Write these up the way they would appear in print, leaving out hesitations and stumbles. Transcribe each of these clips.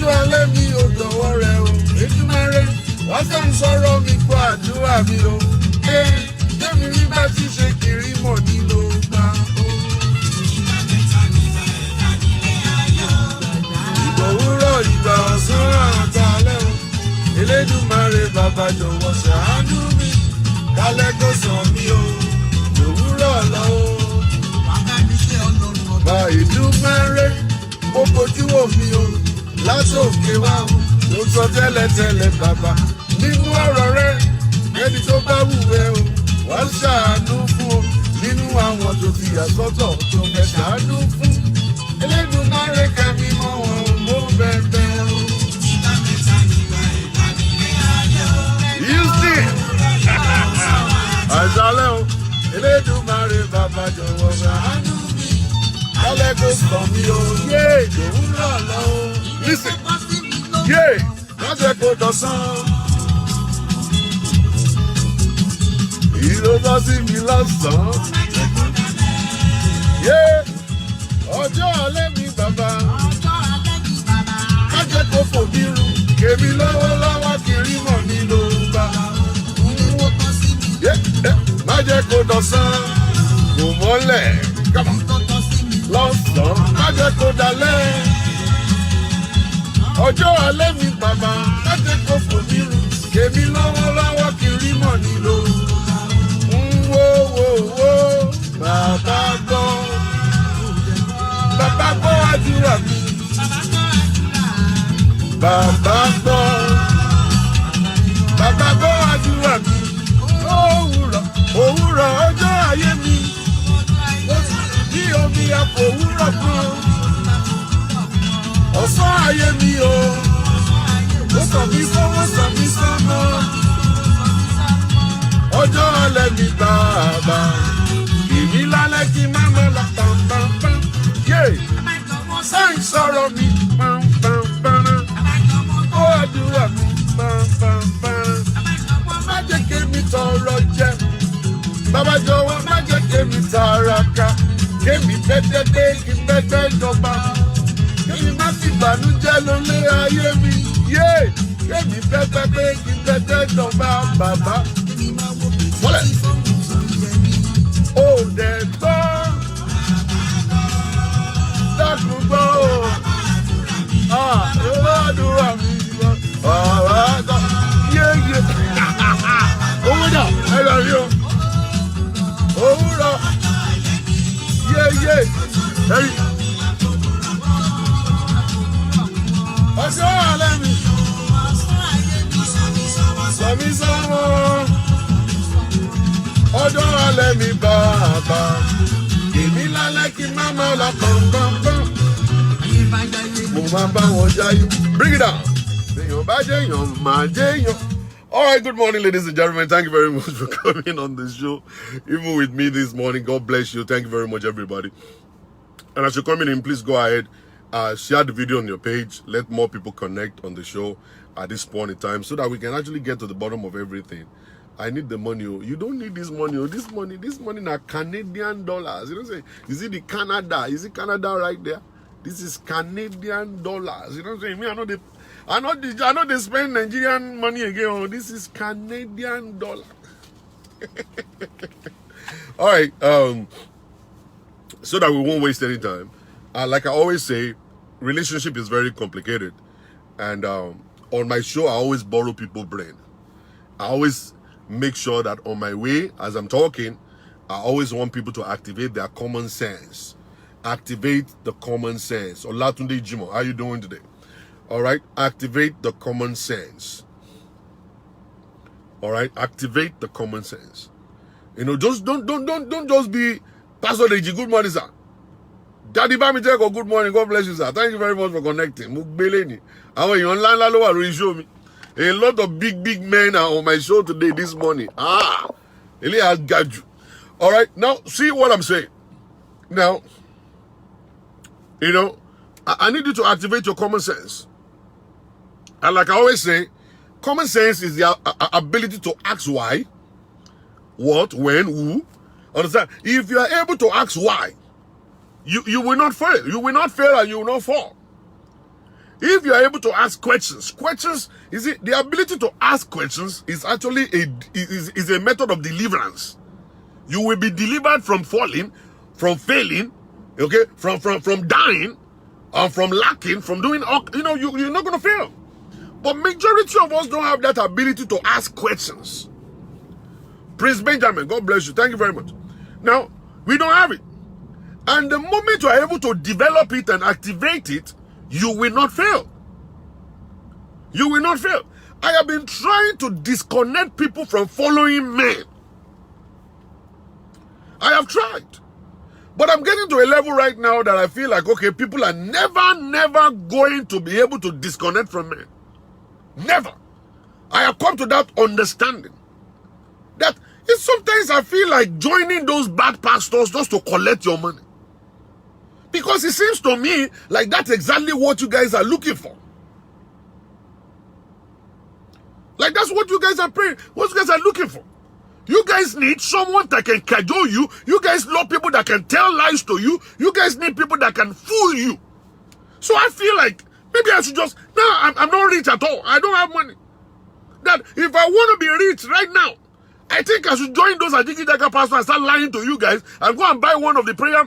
ọjọ́ alẹ́ mi ò dọ̀wọ́ rẹ o Èdùmàrè wá sàn sọ̀rọ̀ mi gbọ́ àdúrà mi o jẹ́mi rí bá ti ṣe kiri mọ̀ nílò gbà o. ìgbà òwúrọ̀ ìgbà ọ̀sán àtàlẹ́ o Elédùmarè bàbá jọ̀wọ́ ṣàánú mi kálẹ̀ kó sàn mí o òwúrọ̀ lọ́wọ́. bá Èdùmàrè ó kojú omi o látòkè wá o ló sọ tẹ́lẹ̀tẹ́lẹ̀ bàbá nínú ọ̀rọ̀ rẹ ẹni tó bá wù ẹ́ o wá ṣàánú fún o nínú àwọn tó ti yà sọ́tọ̀ tó fẹ́ ṣàánú fún Elédùmarè kẹ́mi mọ́ wọn o mo bẹ̀bẹ̀ o. àṣálẹ́ o Elédùmarè bàbá jọ̀wọ́ ṣàánú mi kálẹ̀ kó sàn mí o yé ìdòwú náà lọ o. Listen, yé má jẹ́ kó dọ̀sán. Ìrọ̀lọ́ sí mi lọ́sàn-án. Yé ọjọ́ alẹ́ mi bàbá. Má jẹ́ kó fò mí rú. Kèmí lọ́wọ́lọ́wọ́ kiri mọ̀ mi ló gbà. Má jẹ́ kó dọ̀sán. Kò mọ́lẹ̀. Lọ́sàn-án. Má jẹ́ kó dalẹ̀. Ọjọ́ alẹ́ mi bàbá. Má jẹ́ kó fò mí rú. Kèmí lọ́wọ́lọ́wọ́ kiri mọ̀ mi ló gbà. Bàbá gbọ́ àdúrà mi. Bàbá gbọ́ àdúrà mi. Òwúrọ̀ ọjọ́ ayé mi. Bí omi àpòwúrọ̀ kan. Ọ̀sán ayé mi o. Ó sọ mí sọ́wọ́ sọ mí sọ́mọ́. Ọjọ́ alẹ́ mi bàbá. Kìmí lálẹ́ kí má mọ́ la pàmpàmpàm. Yé! Sáì sọ̀rọ̀ mi pàmpàmpàm. Ó àdúrà mi pàmpàmpàm. Má jẹ́ kémi tọrọ jẹ. Bàbá jọ̀wọ́ má jẹ́ kémi tàràkà. Kémi pẹ́tẹ́dé kí pẹ́tẹ́ jọba. Kémi má fi ìbànújẹ́ lólé ayé mi. Yé! Kémi pẹ́tẹ́dé kí pẹ́tẹ́ jọba bàbá. Wọlé. Ó dẹ̀ gbọ́. Dákun gbọ́ o. Ìwé àdúrà mi wá. Ọ̀rọ̀ àgbà. Yéyé. Owó dà. Ẹ lọ rí o. Òwúrọ̀. Yéyé. Ẹyí. Ọjọ́ alẹ́ mi. Sọ̀mí sọ́mọ́. Ọjọ́ alẹ́ mi bàbá. Èmi lálẹ́ kí má má la pọ̀npọ̀npọ̀n. Mo máa bá wọn jáyé. Bring it down. Èèyàn bá jẹ́ èèyàn máa jẹ́ èèyàn. All right, good morning, ladies and gentlemen. Thank you very much for coming on the show. Even with me this morning, God bless you. Thank you very much, everybody. And as you're coming in, please go ahead, share the video on your page. Let more people connect on the show at this point in time so that we can actually get to the bottom of everything. I need the money. You don't need this money. This money now Canadian dollars. You know what I'm saying? Is it the Canada? Is it Canada right there? This is Canadian dollars. You know what I'm saying? Me, I know they spend Nigerian money again. Oh, this is Canadian dollar. All right. So that we won't waste any time. Like I always say, relationship is very complicated. And on my show, I always borrow people's brain. I always make sure that on my way, as I'm talking, I always want people to activate their common sense. Activate the common sense. Olatunde Jimo, how you doing today? All right, activate the common sense. All right, activate the common sense. You know, just don't just be Pastor Deji. Good morning, sir. Daddy Bamijeko, good morning. God bless you, sir. Thank you very much for connecting. Mugbeleni. Show me. A lot of big men are on my show today, this morning. Elias Gaju. All right, now see what I'm saying. Now, you know, I need you to activate your common sense. And like I always say, common sense is the ability to ask why, what, when, who. Understand? If you are able to ask why, you will not fail. You will not fail and you will not fall. If you are able to ask questions, the ability to ask questions is actually is a method of deliverance. You will be delivered from falling, from failing, okay, from dying, from lacking, from doing all, you're not going to fail. But majority of us don't have that ability to ask questions. Prince Benjamin, God bless you. Thank you very much. Now, we don't have it. And the moment you are able to develop it and activate it, you will not fail. You will not fail. I have been trying to disconnect people from following men. I have tried. But I'm getting to a level right now that I feel like, okay, people are never going to be able to disconnect from men. Never. I have come to that understanding. That sometimes I feel like joining those bad pastors just to collect your money. Because it seems to me like that's exactly what you guys are looking for. Like that's what you guys are praying, what you guys are looking for. You guys need someone that can cajole you. You guys love people that can tell lies to you. You guys need people that can fool you. So I feel like maybe I should just, no, I'm not rich at all. I don't have money. That if I want to be rich right now, I think I should join those Ajiki Daga pastors and start lying to you guys and go and buy one of the prayer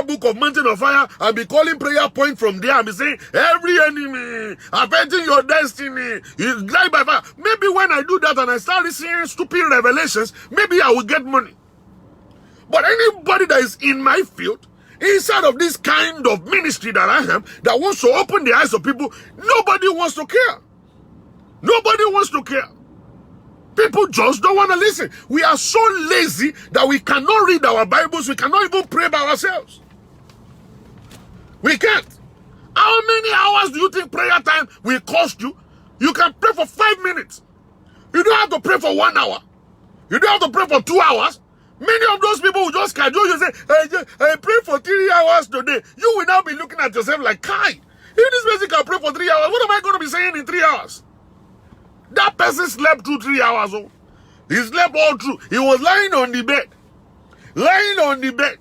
book of Mountain of Fire and be calling prayer point from there and be saying, every enemy affecting your destiny is died by fire. Maybe when I do that and I start listening stupid revelations, maybe I will get money. But anybody that is in my field, inside of this kind of ministry that I am, that wants to open the eyes of people, nobody wants to care. Nobody wants to care. People just don't want to listen. We are so lazy that we cannot read our Bibles. We cannot even pray by ourselves. We can't. How many hours do you think prayer time will cost you? You can pray for 5 minutes. You don't have to pray for 1 hour. You don't have to pray for 2 hours. Many of those people will just schedule you and say, I pray for 3 hours today. You will now be looking at yourself like, Kai, if this person can pray for 3 hours, what am I going to be saying in 3 hours? That person slept through 3 hours. Oh. He slept all through. He was lying on the bed. Lying on the bed.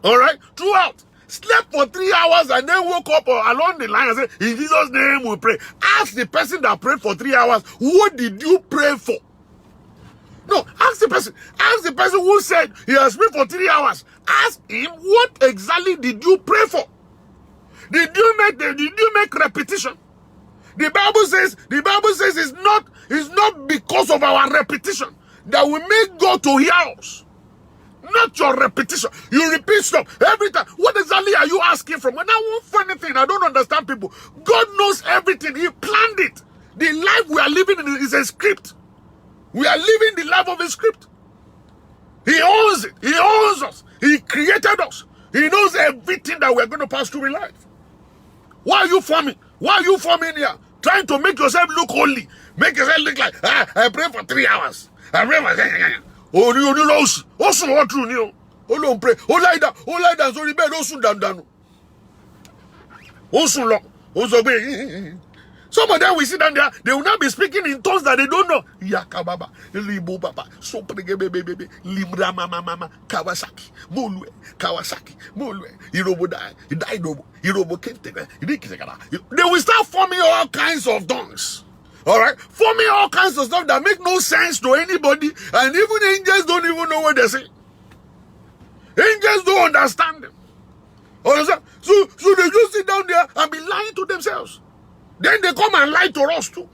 All right? Throughout. Slept for 3 hours and then woke up along the line and said, in Jesus' name we pray. Ask the person that prayed for 3 hours, what did you pray for? No, ask the person. Ask the person who said he has prayed for 3 hours. Ask him, what exactly did you pray for? Did you make repetition? The Bible says it's not because of our repetition that we make God to hear us. Not your repetition. You repeat stuff every time. What exactly are you asking from? When I won't find anything, I don't understand people. God knows everything. He planned it. The life we are living in is a script. We are living the life of a script. He owns it. He owns us. He created us. He knows everything that we're going to pass through in life. Why are you forming? Why are you forming here? Trying to make yourself look holy. Make yourself look like, I pray for 3 hours. I pray for... Oh, you know, also what true, you oh, don't pray. Oh, lie down, so the bed, also down. Also long. Also, some of them we sit down there, they will not be speaking in tongues that they don't know. Yakababa, Libo Baba, Soprege baby, Limra Mama, Kawasaki, Mulwe, Irobodai, Idaido, Irobo Kente, they will start forming all kinds of tongues. Alright? Forming all kinds of stuff that make no sense to anybody, and even angels don't even know what they say. Angels don't understand them. Understand? So they just sit down there and be lying to themselves. Then they come and lie to us too.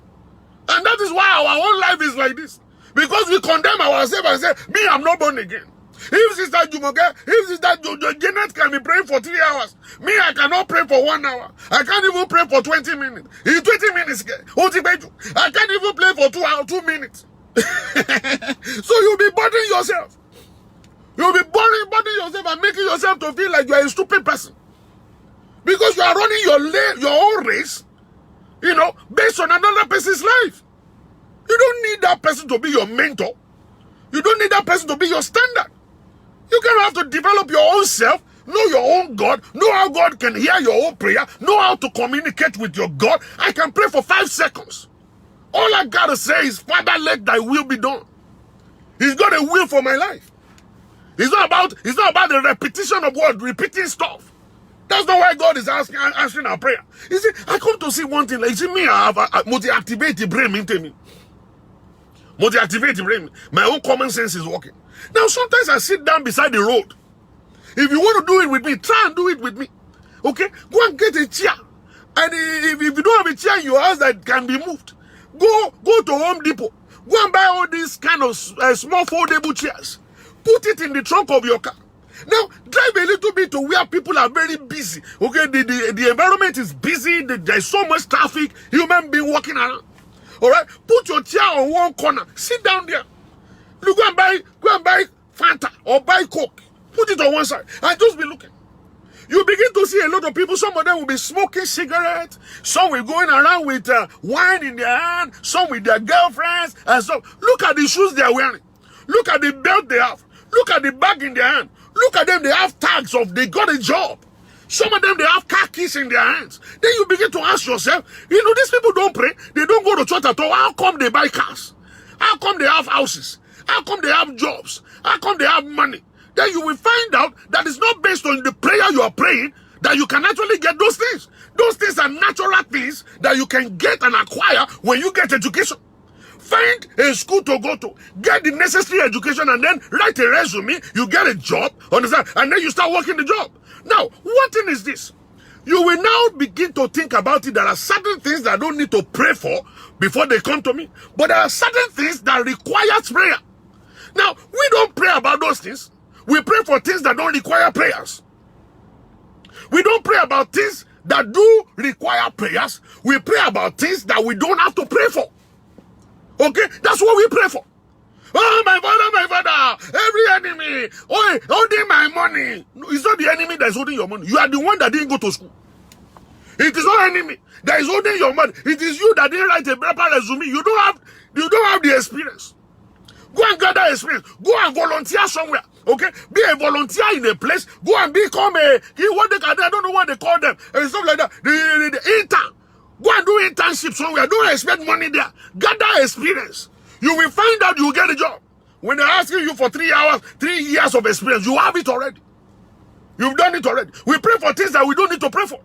And that is why our own life is like this. Because we condemn ourselves and say, me, I'm not born again. If Sister Jumoke, if Sister Janet can be praying for 3 hours, me, I cannot pray for 1 hour. I can't even pray for 20 minutes. In 20 minutes, I can't even play for 2 minutes. So you'll be burdening yourself. You'll be burdening yourself and making yourself to feel like you're a stupid person. Because you are running your own race, you know, based on another person's life. You don't need that person to be your mentor. You don't need that person to be your standard. You can have to develop your own self, know your own God, know how God can hear your own prayer, know how to communicate with your God. I can pray for 5 seconds. All I gotta say is, Father, let thy will be done. He's got a will for my life. It's not about the repetition of what, repeating stuff. That's not why God is answering our prayer. You see, I come to see one thing. Like, you see, me, I have multi-activate the brain into me. Multi-activate the brain. My own common sense is working. Now, sometimes I sit down beside the road. If you want to do it with me, try and do it with me. Okay? Go and get a chair. And if you don't have a chair in your house that can be moved, go to Home Depot. Go and buy all these kind of small foldable chairs. Put it in the trunk of your car. Now, drive a little bit to where people are very busy. Okay, the environment is busy. There's so much traffic. Human being walking around. All right, put your chair on one corner. Sit down there. You go and buy Fanta or buy Coke. Put it on one side and just be looking. You begin to see a lot of people. Some of them will be smoking cigarettes. Some will going around with wine in their hand. Some with their girlfriends. And so, look at the shoes they are wearing. Look at the belt they have. Look at the bag in their hand. Look at them. They have tags of they got a job. Some of them, they have car keys in their hands. Then you begin to ask yourself, you know, these people don't pray. They don't go to church at all. How come they buy cars? How come they have houses? How come they have jobs? How come they have money? Then you will find out that it's not based on the prayer you are praying that you can actually get those things. Those things are natural things that you can get and acquire when you get education. Find a school to go to, get the necessary education, and then write a resume. You get a job, understand? And then you start working the job. Now, one thing is this. You will now begin to think about it. There are certain things that I don't need to pray for before they come to me. But there are certain things that require prayer. Now, we don't pray about those things. We pray for things that don't require prayers. We don't pray about things that do require prayers. We pray about things that we don't have to pray for. Okay? That's what we pray for. Oh, my father, every enemy, holding my money. No, it's not the enemy that is holding your money. You are the one that didn't go to school. It is not enemy that is holding your money. It is you that didn't write a proper resume. You don't have the experience. Go and gather experience. Go and volunteer somewhere. Okay? Be a volunteer in a place. Go and become I don't know what they call them. And stuff like that. The intern. Go and do internship somewhere. Don't expect money there. Gather experience. You will find out you will get a job. When they're asking you for 3 years of experience, you have it already. You've done it already. We pray for things that we don't need to pray for.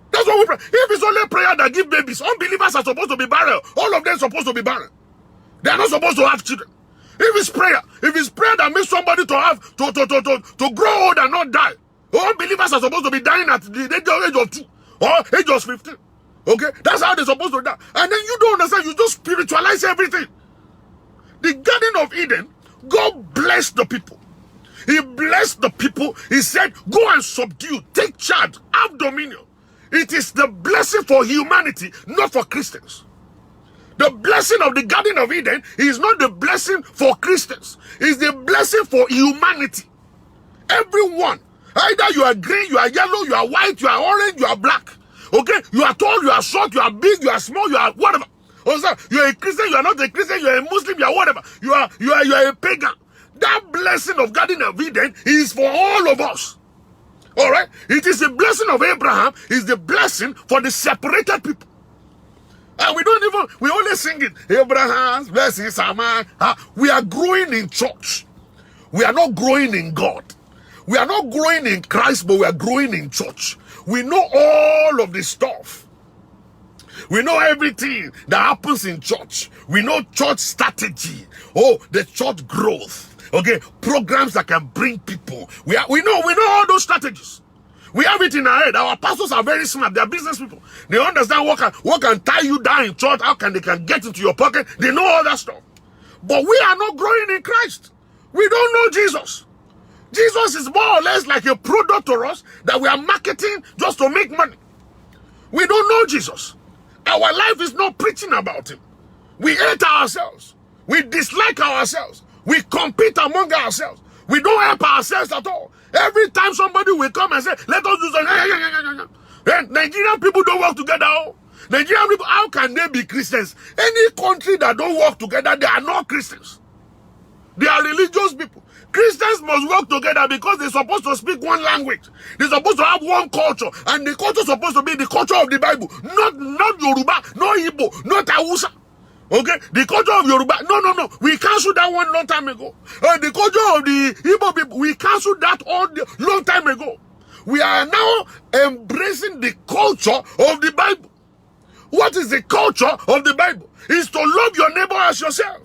That's what we pray. If it's only prayer that gives babies, unbelievers are supposed to be barren. All of them are supposed to be barren. They are not supposed to have children. If it's prayer that makes somebody to have to grow old and not die, unbelievers are supposed to be dying at the age of 2 or age of 15. Okay, that's how they're supposed to die. And then you don't understand. You just spiritualize everything. The Garden of Eden, God blessed the people. He blessed the people. He said, go and subdue, take charge, have dominion. It is the blessing for humanity, not for Christians. The blessing of the Garden of Eden is not the blessing for Christians. It's the blessing for humanity. Everyone. Either you are green, you are yellow, you are white, you are orange, you are black. Okay? You are tall, you are short, you are big, you are small, you are whatever. You are a Christian, you are not a Christian, you are a Muslim, you are whatever. You are a pagan. That blessing of Garden of Eden is for all of us. Alright? It is the blessing of Abraham, is the blessing for the separated people. And we only sing it. Abraham's blessings are mine. We are growing in church. We are not growing in God. We are not growing in Christ, but we are growing in church. We know all of this stuff. We know everything that happens in church. We know church strategy. Oh, the church growth. Okay, programs that can bring people. We know all those strategies. We have it in our head. Our pastors are very smart. They are business people. They understand what can tie you down in church. How they can get into your pocket. They know all that stuff. But we are not growing in Christ. We don't know Jesus. Jesus is more or less like a product to us that we are marketing just to make money. We don't know Jesus. Our life is not preaching about him. We hate ourselves. We dislike ourselves. We compete among ourselves. We don't help ourselves at all. Every time somebody will come and say, let us do something. Then Nigerian people don't work together. Nigerian people, how can they be Christians? Any country that don't work together, they are not Christians. They are religious people. Christians must work together because they're supposed to speak one language. They're supposed to have one culture. And the culture is supposed to be the culture of the Bible. Not Yoruba, not Igbo, not Hausa. Okay? The culture of Yoruba. No. We canceled that one long time ago. The culture of the Igbo people, we canceled that long time ago. we are now embracing the culture of the Bible. What is the culture of the Bible? It's to love your neighbor as yourself.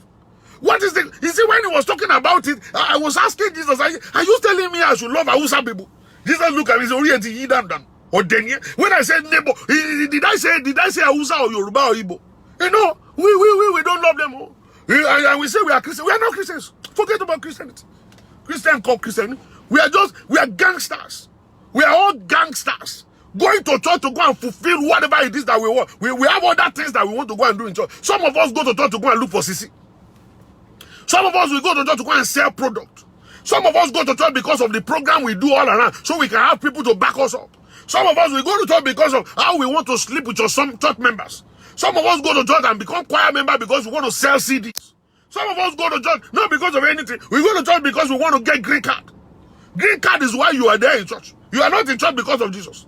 What is the, you see, when he was talking about it, I was asking Jesus, are you telling me I should love Hausa people? Jesus looked at me and said, when I said neighbor, did I say Hausa or Yoruba or Igbo? You know, we don't love them all. And we say we are Christians. We are not Christians. Forget about Christianity. Christian called Christian. We are gangsters. We are all gangsters. Going to church to go and fulfill whatever it is that we want. We have other things that we want to go and do in church. Some of us go to church to go and look for CC. Some of us will go to church to go and sell product. Some of us go to church because of the program we do all around, so we can have people to back us up. Some of us will go to church because of how we want to sleep with some church members. Some of us go to church and become choir members because we want to sell CDs. Some of us go to church not because of anything. We go to church because we want to get green card. Green card is why you are there in church. You are not in church because of Jesus.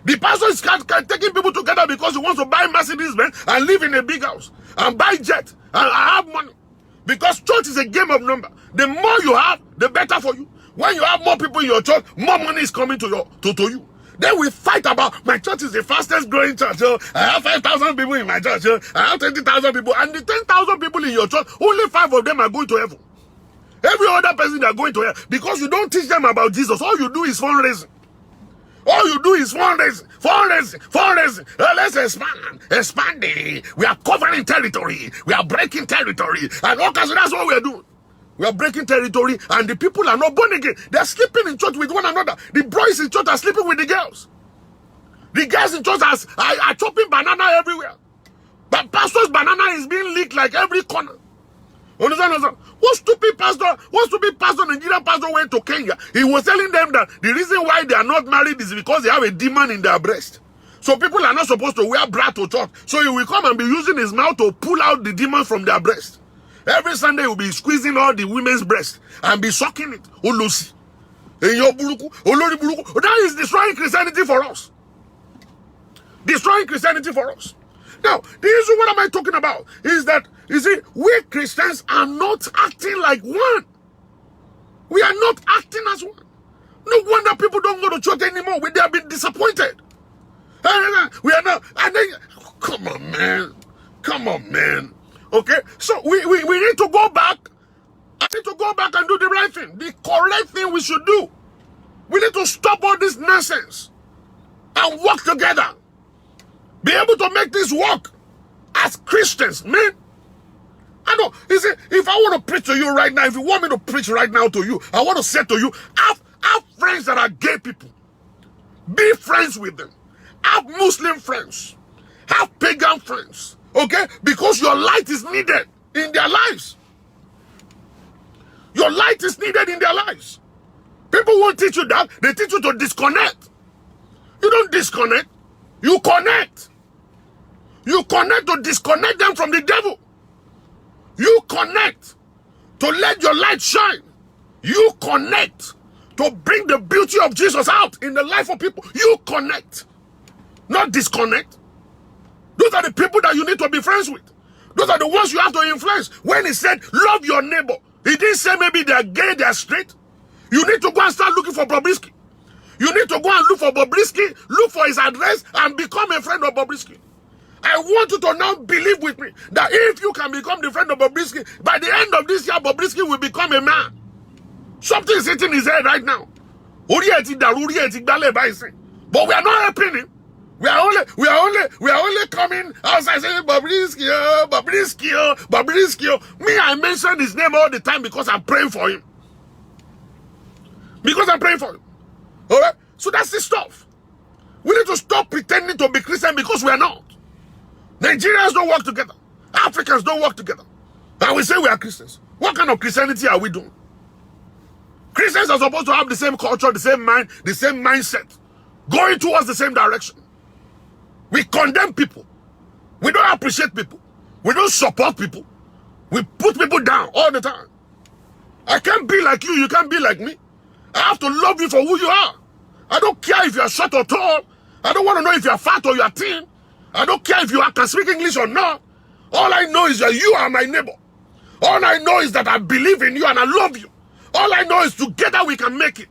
The pastor is taking people together because he wants to buy Mercedes-Benz and live in a big house and buy jet and have money. Because church is a game of number. The more you have, the better for you. When you have more people in your church, more money is coming to you. Then we fight about, my church is the fastest growing church. I have 5,000 people in my church. I have 20,000 people. And the 10,000 people in your church, only 5 of them are going to heaven. Every other person they are going to hell. Because you don't teach them about Jesus. All you do is fundraising. All you do is fundraising. Let's expand. We are covering territory. We are breaking territory. And all kinds of, that's what we are doing. We are breaking territory, and the people are not born again. They are sleeping in church with one another. The boys in church are sleeping with the girls. The girls in church are chopping banana everywhere. But pastor's banana is being leaked like every corner. Understand? What stupid pastor, Nigerian pastor went to Kenya. He was telling them that the reason why they are not married is because they have a demon in their breast. So people are not supposed to wear bra to church. So he will come and be using his mouth to pull out the demon from their breast. Every Sunday he will be squeezing all the women's breast and be sucking it. Olosi. That is destroying Christianity for us. Destroying Christianity for us. Now, the issue, what am I talking about? Is that, you see, we Christians are not acting like one. We are not acting as one. No wonder people don't go to church anymore. They have been disappointed. We are not. And then, come on, man. Okay? So, we need to go back. I need to go back and do the right thing. The correct thing we should do. We need to stop all this nonsense and work together. Be able to make this work as Christians, man. I know. You see, if I want to preach to you right now, if you want me to preach right now to you, I want to say to you, have friends that are gay people. Be friends with them. Have Muslim friends. Have pagan friends. Okay? Because your light is needed in their lives. Your light is needed in their lives. People won't teach you that. They teach you to disconnect. You don't disconnect. You connect. You connect to disconnect them from the devil. You connect to let your light shine. You connect to bring the beauty of Jesus out in the life of people. You connect, not disconnect. Those are the people that you need to be friends with. Those are the ones you have to influence. When he said, love your neighbor, he didn't say maybe they are gay, they are straight. You need to go and start looking for Bobrisky. You need to go and look for Bobrisky, look for his address, and become a friend of Bobrisky. I want you to now believe with me that if you can become the friend of Bobrisky, by the end of this year, Bobrisky will become a man. Something is hitting his head right now. But we are not helping him. We are only coming outside saying Bobrisky. Me, I mention his name all the time because I'm praying for him. Alright? So that's the stuff. We need to stop pretending to be Christian because we are not. Nigerians don't work together. Africans don't work together. And we say we are Christians. What kind of Christianity are we doing? Christians are supposed to have the same culture, the same mind, the same mindset, going towards the same direction. We condemn people. We don't appreciate people. We don't support people. We put people down all the time. I can't be like you. You can't be like me. I have to love you for who you are. I don't care if you are short or tall. I don't want to know if you are fat or you are thin. I don't care if you can speak English or not. All I know is that you are my neighbor. All I know is that I believe in you and I love you. All I know is together we can make it.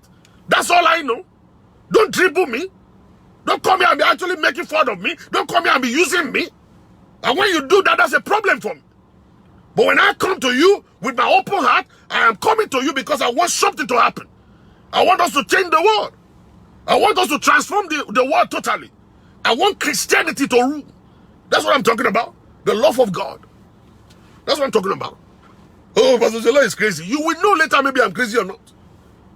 That's all I know. Don't dribble me. Don't come here and be actually making fun of me. Don't come here and be using me. And when you do that, that's a problem for me. But when I come to you with my open heart, I am coming to you because I want something to happen. I want us to change the world. I want us to transform the world totally. I want Christianity to rule. That's what I'm talking about. The love of God. That's what I'm talking about. Oh, Pastor Jola is crazy. You will know later maybe I'm crazy or not.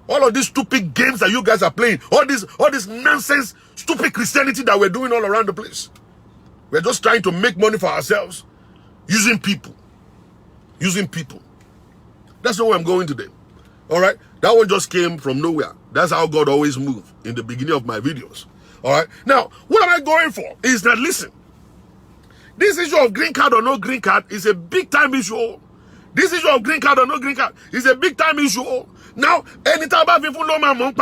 All of these stupid games that you guys are playing, all this nonsense, stupid Christianity that we're doing all around the place. We're just trying to make money for ourselves using people. Using people. That's not where I'm going today. All right? That one just came from nowhere. That's how God always moves in the beginning of my videos. All right? Now, what am I going for? Is that, listen, this issue of green card or no green card is a big time issue. This issue of green card or no green card is a big time issue. Now, anytime people know my mom.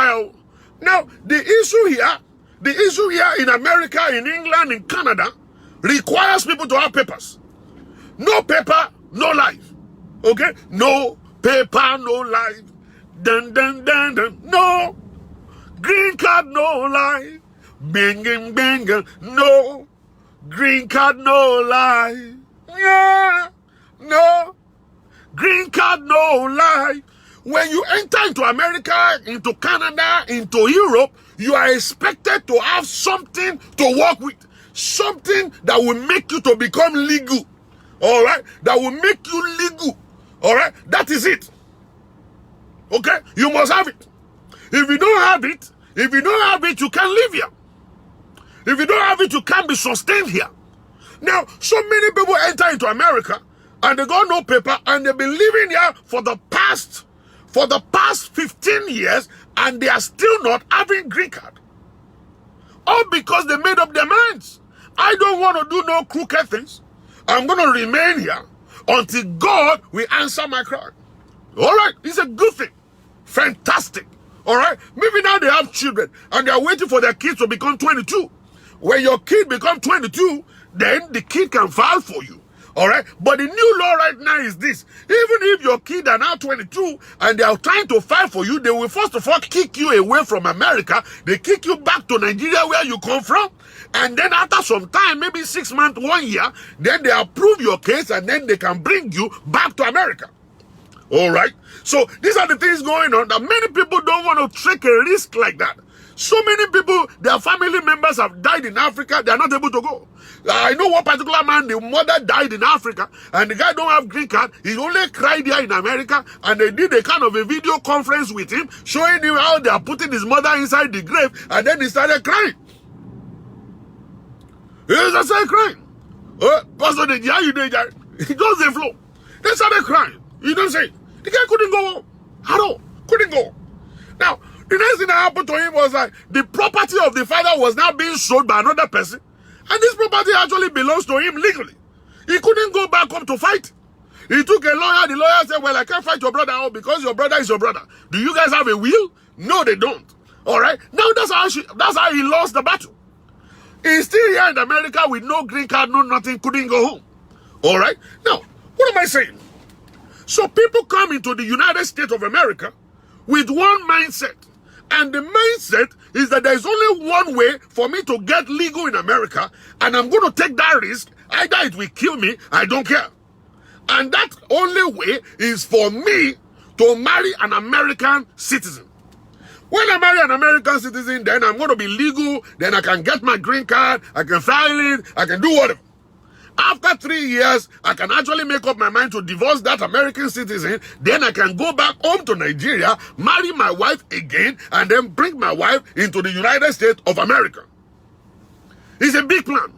Now, the issue here in America, in England, in Canada, requires people to have papers. No paper, no life. Okay? No paper, no life. Dun, dun, dun, dun. No. Green card, no life. Binging, binging. No. Green card, no life. Yeah. No. Green card, no life. When you enter into America, into Canada, into Europe, you are expected to have something to work with. Something that will make you to become legal. All right? That will make you legal. All right? That is it. Okay? You must have it. If you don't have it, you can't live here. If you don't have it, you can't be sustained here. Now, so many people enter into America and they got no paper and they've been living here for the past 15 years and they are still not having green card. All because they made up their minds. I don't want to do no crooked things. I'm going to remain here until God will answer my cry. All right, it's a good thing. Fantastic. All right, maybe now they have children and they are waiting for their kids to become 22. When your kid becomes 22, then the kid can file for you. All right, but the new law right now is this. Even if your kid are now 22 and they are trying to file for you, they will first of all kick you away from America. They kick you back to Nigeria where you come from. And then after some time, maybe 6 months, 1 year, then they approve your case and then they can bring you back to America. All right. So these are the things going on that many people don't want to take a risk like that. So many people, their family members have died in Africa. They are not able to go. I know one particular man, the mother died in Africa and the guy don't have green card. He only cried here in America and they did a kind of a video conference with him showing him how they are putting his mother inside the grave and then he started crying. He started crying. Pastor, how you doing? He just the flow. They started crying. You don't say. The guy couldn't go home at all. Couldn't go. Now, the next thing that happened to him was that the property of the father was now being sold by another person. And this property actually belongs to him legally. He couldn't go back home to fight. He took a lawyer. The lawyer said, well, I can't fight your brother out because your brother is your brother. Do you guys have a will? No, they don't. All right. Now, that's how he lost the battle. He's still here in America with no green card, no nothing, couldn't go home. All right. Now, what am I saying? So people come into the United States of America with one mindset. And the mindset is that there is only one way for me to get legal in America, and I'm going to take that risk. Either it will kill me, I don't care. And that only way is for me to marry an American citizen. When I marry an American citizen, then I'm going to be legal, then I can get my green card, I can file it, I can do whatever. After 3 years, I can actually make up my mind to divorce that American citizen. Then I can go back home to Nigeria, marry my wife again, and then bring my wife into the United States of America. It's a big plan.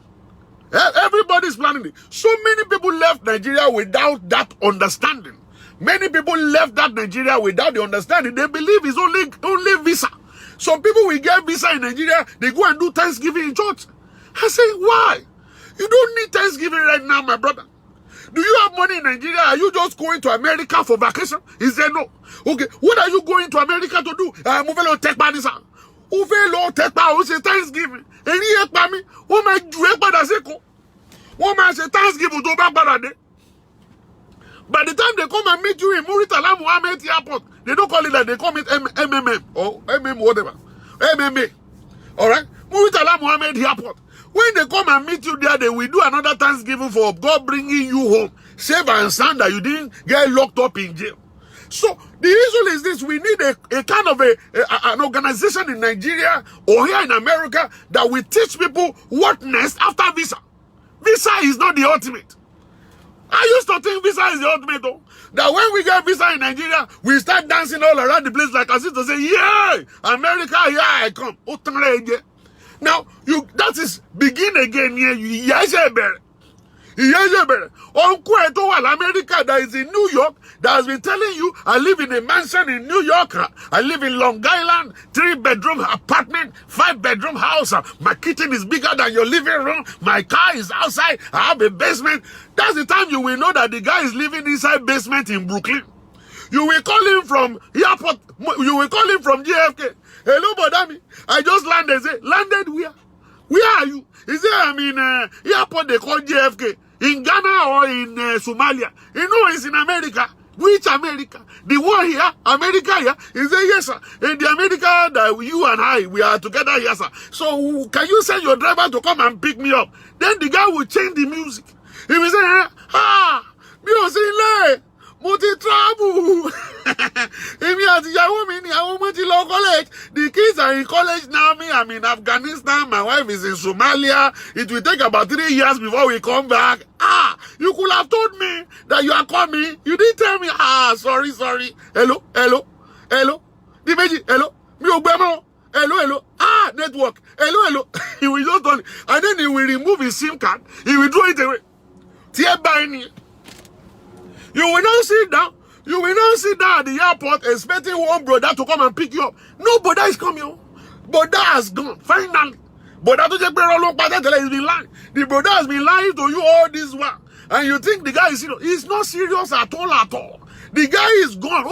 Everybody's planning it. So many people left Nigeria without that understanding. Many people left that Nigeria without the understanding. They believe it's only visa. Some people will get visa in Nigeria, they go and do Thanksgiving in church. I say, why? You don't need Thanksgiving right now, my brother. Do you have money in Nigeria? Are you just going to America for vacation? He said no. Okay, what are you going to America to do? I'm moving to take part in this. Uvelo take part, who say Thanksgiving. And he help me. Who my Juek Who my say Thanksgiving to back Barade. By the time they come and meet you in Muritala Muhammad Airport, they don't call it that, they call it MMM or MM whatever. MMA. All right? Muritala Muhammad Airport. When they come and meet you there, they will do another Thanksgiving for God bringing you home. Safe and sound that you didn't get locked up in jail. So the issue is this: we need a kind of an organization in Nigeria or here in America that will teach people what next after visa. Visa is not the ultimate. I used to think visa is the ultimate, though. That when we get visa in Nigeria, we start dancing all around the place like as if to say, yeah, America, here I come. Now, that is begin again here. Uncle Eto America that is in New York that has been telling you, I live in a mansion in New York. I live in Long Island, 3-bedroom apartment, 5-bedroom house. My kitchen is bigger than your living room. My car is outside. I have a basement. That's the time you will know that the guy is living inside basement in Brooklyn. You will call him from airport. You will call him from JFK. Hello, Bodami. I just landed. Say, landed where? Where are you? He said, I'm in airport they call JFK. In Ghana or in Somalia. You know, it's in America. Which America? The one here, America here. He said, yes, sir. In the America that you and I, we are together here, sir. So, can you send your driver to come and pick me up? Then the guy will change the music. He will say, music, multi-travel. The kids are in college now. Me, I'm in Afghanistan. My wife is in Somalia. It will take about 3 years before we come back. You could have told me that you are coming. You didn't tell me. Sorry. Hello. Dimeji, hello. Hello. Network. Hello. He will just turn it. And then he will remove his SIM card. He will throw it away. You will not sit down. You will not sit down at the airport expecting one brother to come and pick you up. No brother is coming. Brother has gone. Finally. Brother to just he's been lying. The brother has been lying to you all this while. And you think the guy is serious. He's not serious at all. The guy is gone.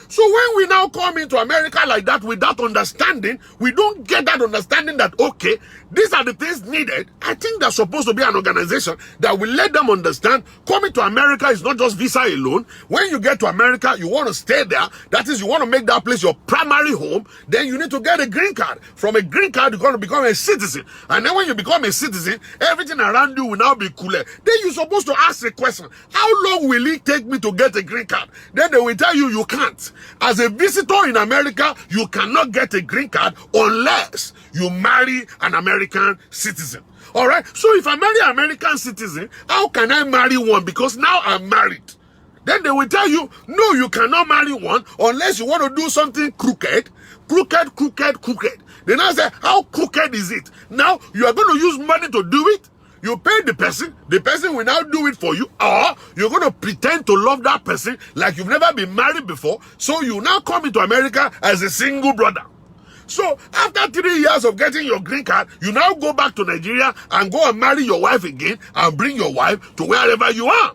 So when we now come into America like that with that understanding, we don't get that understanding that, okay, these are the things needed. I think there's supposed to be an organization that will let them understand coming to America is not just visa alone. When you get to America, you want to stay there. That is, you want to make that place your primary home. Then you need to get a green card. From a green card, you're going to become a citizen. And then when you become a citizen, everything around you will now be cooler. Then you're supposed to ask a question. How long will it take me to get a green card? Then they will tell you, you can't. As a visitor in America, you cannot get a green card unless you marry an American citizen. All right? So if I marry an American citizen, how can I marry one? Because now I'm married. Then they will tell you, no, you cannot marry one unless you want to do something crooked. Then I say, how crooked is it? Now, you are going to use money to do it? You pay the person will now do it for you, or you're going to pretend to love that person like you've never been married before, so you now come into America as a single brother. So, after 3 years of getting your green card, you now go back to Nigeria and go and marry your wife again and bring your wife to wherever you are.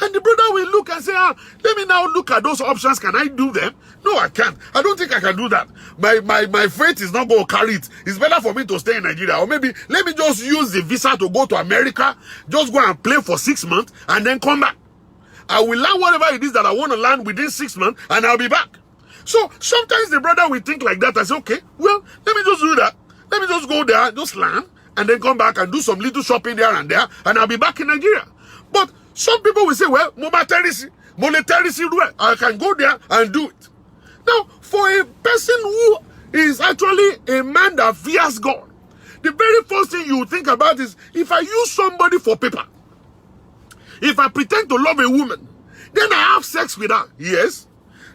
And the brother will look and say, let me now look at those options. Can I do them? No, I can't. I don't think I can do that. My faith is not going to carry it. It's better for me to stay in Nigeria. Or maybe let me just use the visa to go to America, just go and play for 6 months and then come back. I will learn whatever it is that I want to learn within 6 months and I'll be back. So sometimes the brother will think like that. I say, okay, well, let me just do that. Let me just go there, just learn, and then come back and do some little shopping there and there, and I'll be back in Nigeria. But some people will say, well, I can go there and do it. Now, for a person who is actually a man that fears God, the very first thing you think about is, if I use somebody for paper, if I pretend to love a woman, then I have sex with her, yes.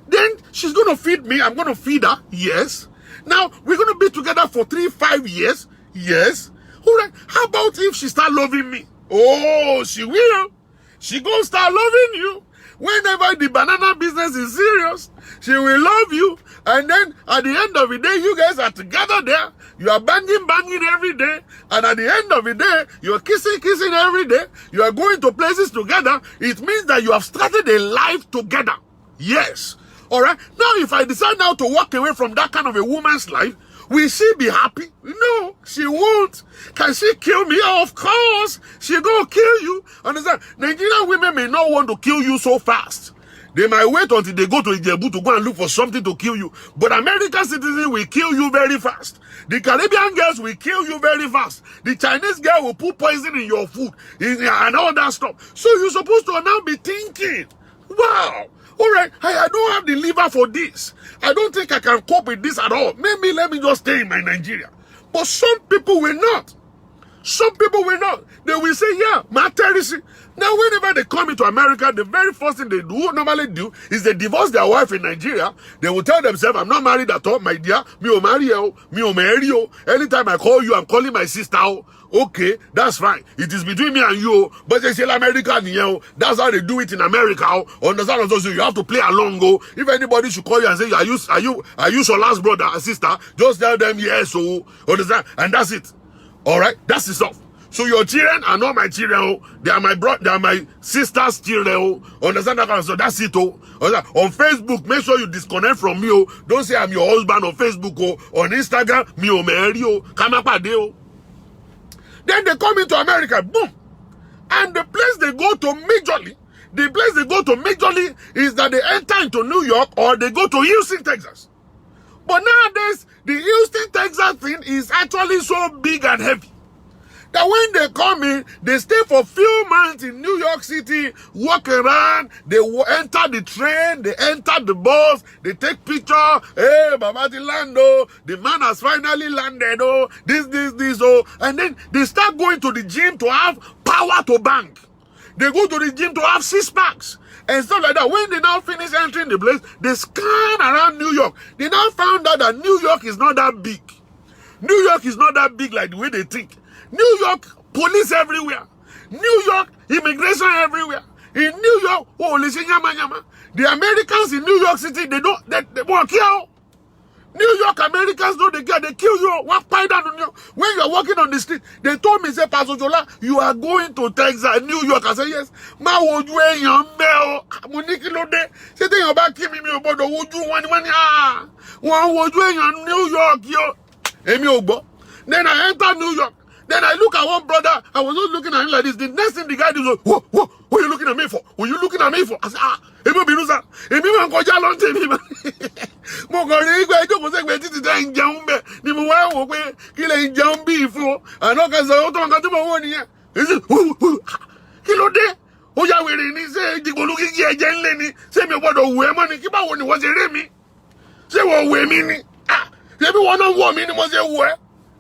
Then she's going to feed me, I'm going to feed her, yes. Now, we're going to be together for 3-5 years, yes. All right, how about if she start loving me? Oh, she will. She gonna start loving you. Whenever the banana business is serious, she will love you. And then at the end of the day, you guys are together there. You are banging every day. And at the end of the day, you are kissing every day. You are going to places together. It means that you have started a life together. Yes. All right. Now, if I decide now to walk away from that kind of a woman's life, will she be happy? No, she won't. Can she kill me? Of course. She gonna kill you. Understand? Nigerian women may not want to kill you so fast. They might wait until they go to Ijebu to go and look for something to kill you. But American citizens will kill you very fast. The Caribbean girls will kill you very fast. The Chinese girl will put poison in your food and all that stuff. So you're supposed to now be thinking, wow, all right, I don't have the liver for this. I don't think I can cope with this at all. Maybe let me just stay in my Nigeria. But some people will not. Some people will not. They will say, yeah, my terrorism. Now, whenever they come into America, the very first thing they normally do is they divorce their wife in Nigeria. They will tell themselves, I'm not married at all, my dear. Me o marry you, me o marry you. Anytime I call you, I'm calling my sister. Okay, that's fine. It is between me and you. But they say America, that's how they do it in America. Understand? So you have to play along. If anybody should call you and say, are you your last brother and sister? Just tell them yes. Understand? And that's it. All right, that's the stuff. So your children are not my children. They are my brother. They are my sister's children. Understand that? So that's it. On Facebook, make sure you disconnect from me. Don't say I'm your husband on Facebook. On Instagram, me o marry you. Come up a day. Then they come into America, boom, and the place they go to majorly, is that they enter into New York or they go to Houston, Texas. But nowadays, the Houston, Texas thing is actually so big and heavy that when they come in, they stay for a few months in New York City, walk around, they enter the train, they enter the bus, they take picture. Hey, Babati Lando, the man has finally landed. Oh, this, oh. And then they start going to the gym to have power to bank. They go to the gym to have 6 packs and stuff like that. When they now finish entering the place, they scan around New York. They now found out that New York is not that big. New York is not that big like the way they think. New York, police everywhere. New York, immigration everywhere. In New York, the Americans in New York City, they won't kill. New York Americans know they kill you. When you are walking on the street, they told me, say, Pastor Jola, you are going to Texas, New York. I said, yes. Ma would you a young bell? Monikilo de. Say, they are back me about the would you one would you in New York, yo. Then I enter New York. Then I look at one brother. I was not looking at him like this. The next thing the guy did was, what are you looking at me for? What are you looking at me for? I said,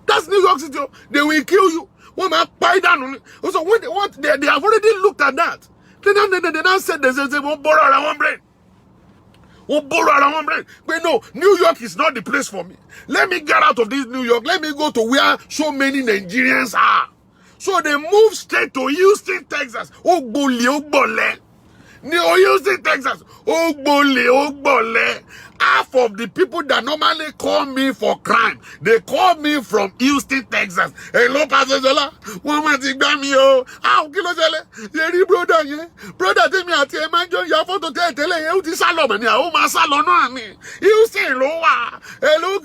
that's New York City. They will kill you. So when they have already looked at that. They now said they won't borrow around brain. But no, New York is not the place for me. Let me get out of this New York. Let me go to where so many Nigerians are. So they move straight to Houston, Texas. Houston, Texas. Half of the people that normally call me for crime, they call me from Houston, Texas. Hello, Pastor Zola. Woman, take me, oh. How kilo jale? Yeri brother, yeah. Brother, tell me, I tell my John, you have to tell you, this salon, and oh, my salon, no, Houston, lowa. Hello,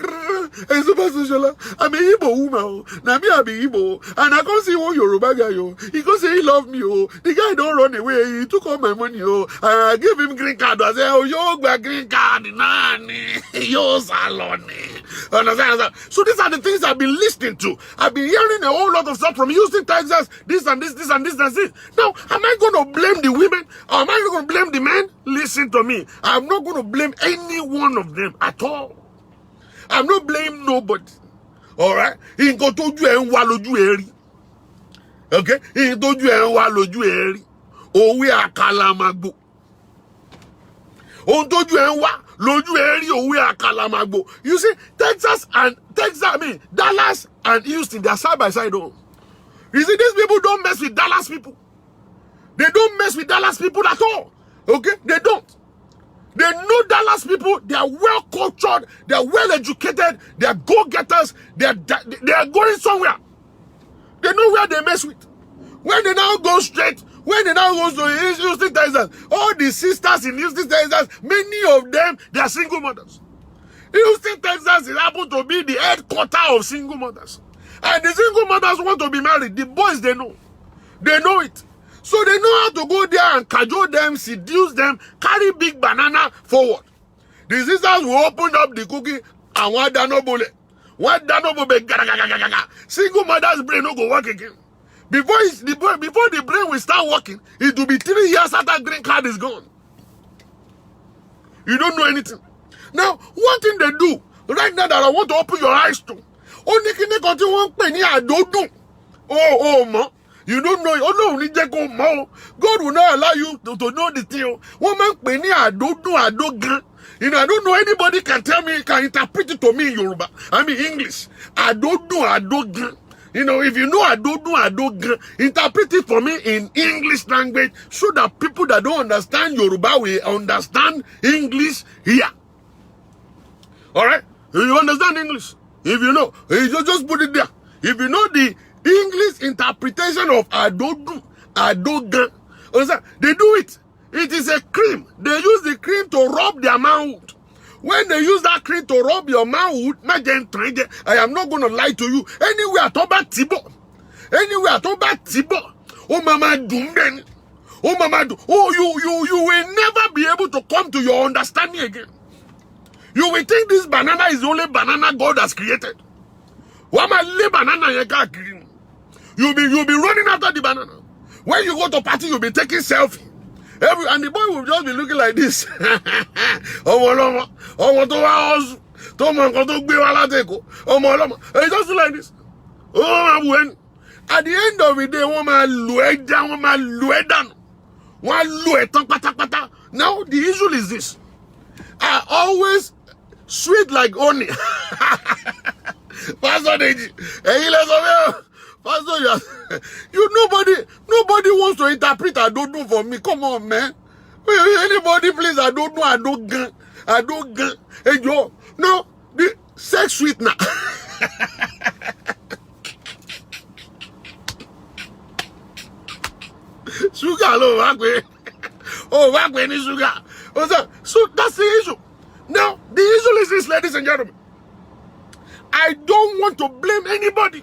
and Pastor Zola. I'm a Igbo woman, now me, I be Igbo, and I can't see one Yoruba guy, yo. He can say he love me, oh. The guy don't run away, he took all my money, oh. I give him green card, I say, oh, you got green card, nah. Yo, salon. Understand? So these are the things I've been listening to. I've been hearing a whole lot of stuff from Houston, Texas, this and this and this. Now, am I going to blame the women or am I going to blame the men? Listen to me. I'm not going to blame any one of them at all. I'm not blaming nobody. All right? Okay? He told you oh, we are Kalamagbo. You see, Dallas and Houston, they are side by side. Oh. You see, these people don't mess with Dallas people. They don't mess with Dallas people at all. Okay? They don't. They know Dallas people. They are well cultured. They are well educated. They are go-getters. They are going somewhere. They know where they mess with. When they now go straight, when they now go to Houston, Texas, all the sisters in Houston, Texas, many of them, they are single mothers. Houston, Texas is happen to be the headquarters of single mothers. And the single mothers want to be married. The boys, they know. They know it. So they know how to go there and cajole them, seduce them, carry big banana forward. The sisters will open up the cookie and one danobole. Single mother's brain will go work again. Before the brain will start working, it will be 3 years after green card is gone. You don't know anything. Now, one thing they do right now that I want to open your eyes to. Only can they continue one penny I don't do. Oh, ma. You don't know. Oh, no, God will not allow you to know the thing. One man penny I don't do, I don't get. You know, I don't know anybody can tell me, can interpret it to me in Yoruba. I mean English. I don't do, I don't get. You know, if you know I don't do, I don't get, interpret it for me in English language so that people that don't understand Yoruba will understand English here. Alright? You understand English? If you know, you just put it there. If you know the English interpretation of I don't do, I don't get, they do it. It is a cream. They use the cream to rub their manhood. When they use that cream to rub your manhood, I am not going to lie to you. Anywhere talk about Tibo. Anywhere talk about Tibo. Oh, Mama Dumben. Oh, Mama do. Oh, you will never be able to come to your understanding again. You will think this banana is the only banana God has created. You'll be running after the banana. When you go to party, you'll be taking selfie. And the boy will just be looking like this. It's just like this. At the end of the day, now the issue is this. I always sweet like honey. Pastor Deji, Pastor, nobody wants to interpret I don't do for me. Come on, man. Anybody, please, I don't get. Hey, Joe, no, the sex sweetener. Sugar, back when it's sugar. So that's the issue. Now, the issue is this, ladies and gentlemen. I don't want to blame anybody,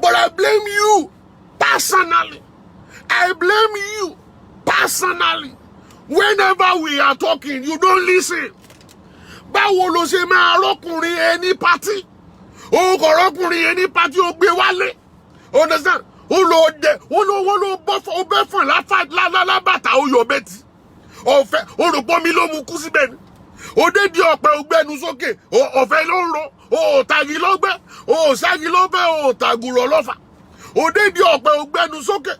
but I blame you personally. I blame you personally. Whenever we are talking, you don't listen. Báwo ló ṣe máa rọ́kùnrin ẹni party? O kò rọ́kùnrin ẹni party ó gbé wálé. Understand? O lo bẹ́ fún lábàtà ó yọ bẹ́tì. Ọ̀fẹ́ o rò pọ́ mi ló mú kú síbẹ̀ ni. O dé di ọ̀pẹ ògbẹ́nu sókè. Ọ̀fẹ́ ló ń ro. O tagi lọ́gbẹ́. O ṣági lọ́bẹ̀. O tàgùrọ̀ lọ́fà. O dé di ọ̀pẹ ògbẹ́nu sókè.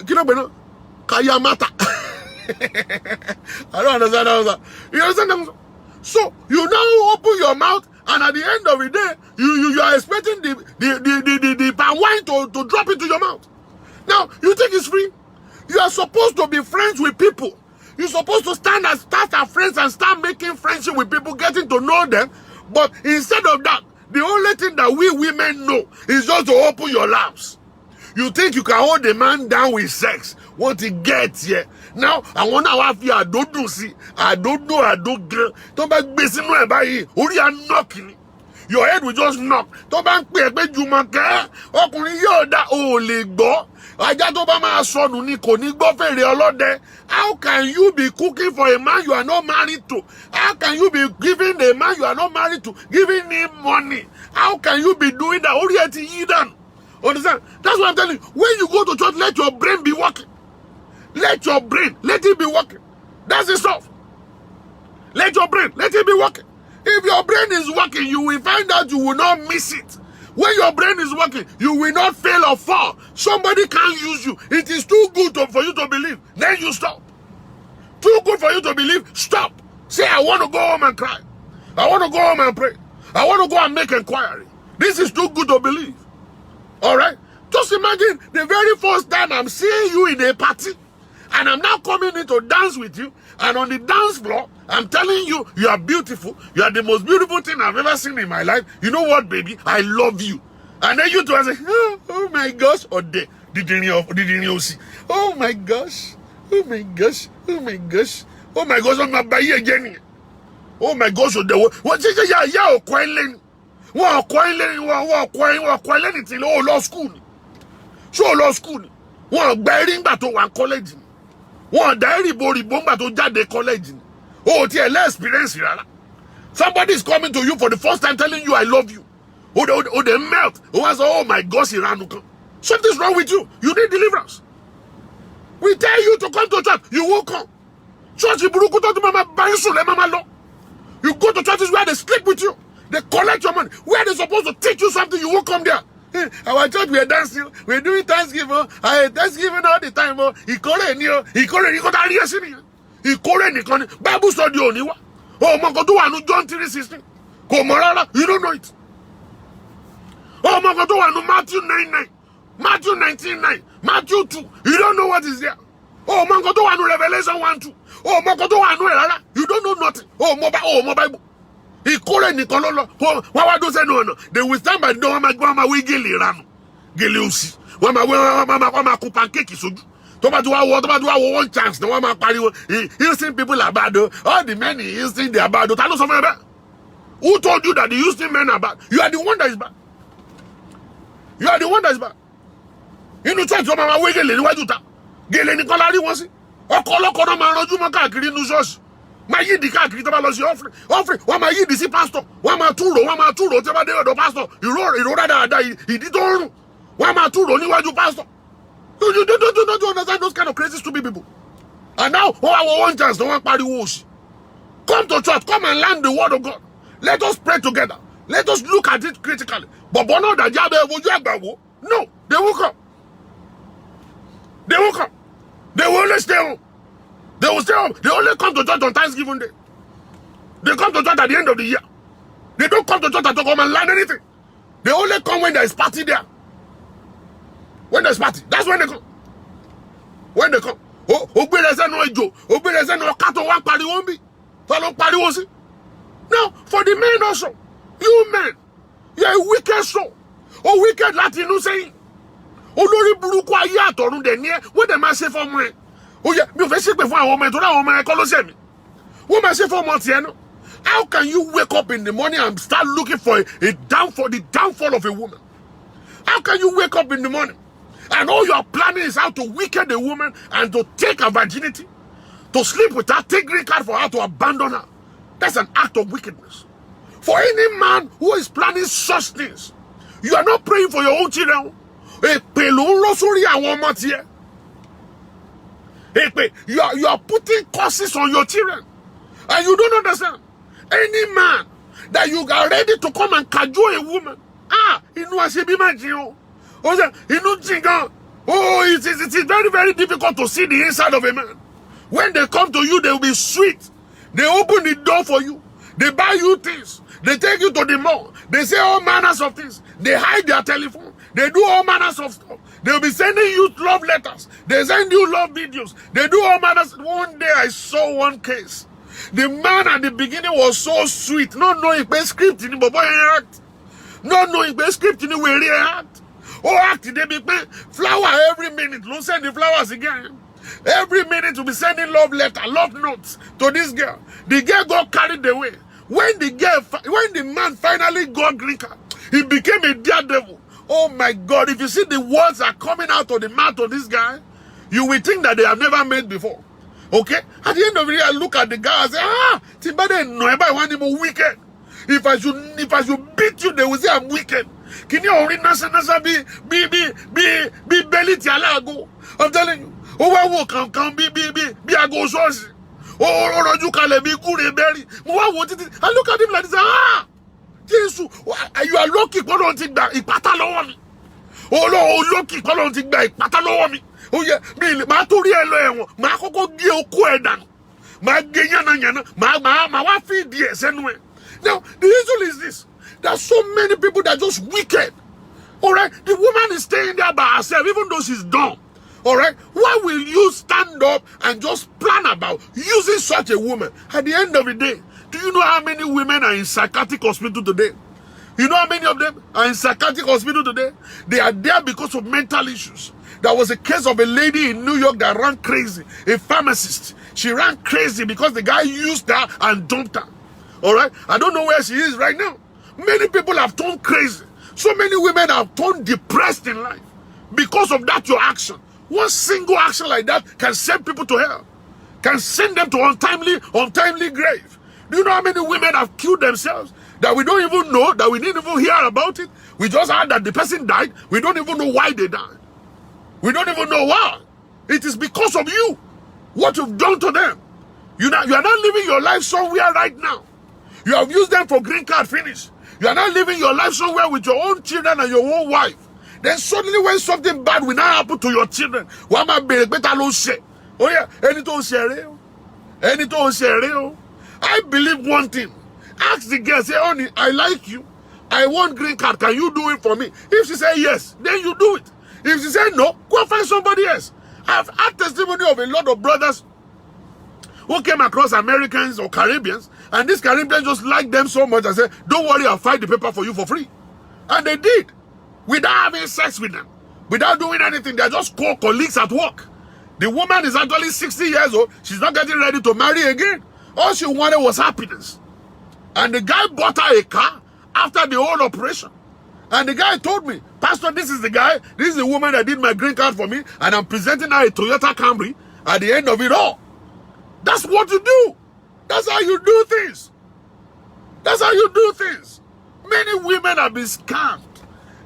Kí ló gbé náà? Kayamata. I don't understand that. You understand? So you now open your mouth, and at the end of the day, you are expecting the palm wine to drop into your mouth. Now you think it's free? You are supposed to be friends with people. You're supposed to start as friends and start making friendship with people, getting to know them. But instead of that, the only thing that we women know is just to open your laps. You think you can hold a man down with sex once he gets here. Now, I want to have you, I don't get. Don't be busy no everybody. Only a knocking. Your head will just knock. Don't be you man. Ọkùnrin yóò dá o lè gbọ́. Ajá tó bá máa sọnù ni kò ní gbọ́ fèrè ọlọ́dẹ. How can you be cooking for a man you are not married to? How can you be giving a man you are not married to, giving him money? How can you be doing that? Orí ẹ ti yí dànù. Understand? That's what I'm telling you. When you go to church, let your brain be working. Let your brain, let it be working. That's the stuff. Let your brain, let it be working. If your brain is working, you will find out you will not miss it. When your brain is working, you will not fail or fall. Somebody can't use you. It is too good for you to believe. Then you stop. Too good for you to believe, stop. Say, I want to go home and cry. I want to go home and pray. I want to go and make inquiry. This is too good to believe. All right? Just imagine the very first time I'm seeing you in a party, and I'm now coming in to dance with you, and on the dance floor, I'm telling you, you are beautiful. You are the most beautiful thing I've ever seen in my life. You know what, baby? I love you. And then you two are saying, oh my gosh, or did you see? Oh my gosh, oh my gosh, oh my gosh, oh my gosh, I'm not buying again. Oh my gosh, what is it? Yeah, coiling. What coiling? What coiling? It's in all law school. So law school. Wọ́n gba ẹ̀rí ńgbà tó wà college ni. Wọ́n dá ẹ̀rí boríbo ńgbà tó jáde college ni. Oh, ti ẹ̀lẹ́ experience rárá. Somebody is coming to you for the first time telling you I love you. Oh, they melt. Oh my God, something's wrong with you. You need deliverance. We tell you to come to church. You won't come. Church, you go to churches where they sleep with you. They collect your money. Where they're supposed to teach you something, you won't come there. Hey, our church, we are dancing. We're doing Thanksgiving. Thanksgiving all the time. Bible study only. Oh, John 3:16. You don't know it. Oh, Matthew 9:9. Matthew 19:9. Matthew 2. You don't know what is there. Oh, Revelation 1:2. Oh, you don't know nothing. Oh, Bible. They will stand by the door. Mama, we get Geleusi. Mama, pancake. One chance. Houston people are bad. All the men in Houston, they are bad. Who told you that the Houston men are bad? You are the one that is bad. You are the one that is bad. In the church, Mama, we get Gele Nicolari was it? Okolo ma roju mo káàkiri nu church. Ma yi di káàkiri tó bá lọ sí offering. Wọ́n ma yi di sí pastor. Wọ́n ma turo tí bá dé ọ̀dọ̀ pastor. Ìró dáadáa ìdí tó rùn. Wọ́n ma turo níwájú pastor. You don't understand those kind of crazy stupid people. And now, one chance, no one party wash. Come to church, come and learn the word of God. Let us pray together. Let us look at it critically. But no, they will come. They will come. They will only stay home. They will stay home. They only come to church on Thanksgiving Day. They come to church at the end of the year. They don't come to church to come and learn anything. They only come when there is party there. When there's party, that's when they come. When they come. Oh, now, for the men also, you men, you are a wicked soul. Oh, wicked Latin saying. Olórí burúkú ayé àtọ̀run dẹ̀ ní ẹ́ wọ́n dẹ̀ máa ṣe fọ́mọ ẹ̀. Ó yẹ mi ò fẹ́ ṣépè fún àwọn ọmọ ẹ̀ tó dáwọn ọmọ ẹ̀ kọ́ ló ṣẹ̀ mí. Wọ́n máa ṣe fọ́mọ tiẹ̀ náà. How can you wake up in the morning and start looking for the downfall of a woman? How can you wake up in the morning and all your planning is how to weaken the woman and to take her virginity, to sleep with her, take green card for her, to abandon her? That's an act of wickedness. For any man who is planning such things, you are not praying for your own children. You are putting curses on your children. And you don't understand. Any man that you are ready to come and cajole a woman. It is very, very difficult to see the inside of a man. When they come to you, they will be sweet. They open the door for you. They buy you things. They take you to the mall. They say all manners of things. They hide their telephone. They do all manners of stuff. They'll be sending you love letters. They send you love videos. They do all manners. One day I saw one case. The man at the beginning was so sweet. Not knowing the script in the act. Not knowing the script in the way they act. Oh, act they be pay flower every minute. Don't send the flowers again. Every minute to be sending love letter, love notes to this girl. The girl got carried away. When the man finally got green card, he became a daredevil. Oh my God, if you see the words that are coming out of the mouth of this guy, you will think that they have never made before. Okay? At the end of the day, I look at the guy and say, Timbade no ever want him wicked. If I should beat you, they will say I'm wicked. Can you already nasa be belly tialago? I'm telling you. Oh, I will come be a go source. Oh, you can let me go berry. I look at him like this. Jesus, you are lucky. What don't think that? Me. Oh no, lucky. What don't think that? Me. Oh yeah, me. Ma to real. Ma koko gi oku edan. Ma genyana. Ma wa feed yes anyway. Now the issue is this: there are so many people that are just wicked. All right, the woman is staying there by herself, even though she's dumb. All right, why will you stand up and just plan about using such a woman? At the end of the day, do you know how many women are in psychiatric hospital today? You know how many of them are in psychiatric hospital today? They are there because of mental issues. There was a case of a lady in New York that ran crazy, a pharmacist. She ran crazy because the guy used her and dumped her. All right, I don't know where she is right now. Many people have turned crazy. So many women have turned depressed in life because of that your action. One single action like that can send people to hell. Can send them to untimely grave. Do you know how many women have killed themselves that we don't even know, that we didn't even hear about it? We just heard that the person died. We don't even know why they died. We don't even know why. It is because of you. What you've done to them. You are not living your life somewhere right now. You have used them for green card finish. You are not living your life somewhere with your own children and your own wife. Then suddenly when something bad will not happen to your children, oh yeah, I believe one thing. Ask the girl, say, honey, I like you. I want green card. Can you do it for me? If she say yes, then you do it. If she say no, go find somebody else. I've had testimony of a lot of brothers who came across Americans or Caribbeans, and these Caribbeans just liked them so much and said, don't worry, I'll fight the paper for you for free. And they did, without having sex with them, without doing anything. They're just colleagues at work. The woman is actually 60 years old. She's not getting ready to marry again. All she wanted was happiness. And the guy bought her a car after the whole operation. And the guy told me, Pastor, this is the guy, this is the woman that did my green card for me, and I'm presenting her a Toyota Camry at the end of it all. That's what you do. That's how you do things. That's how you do things. Many women have been scammed.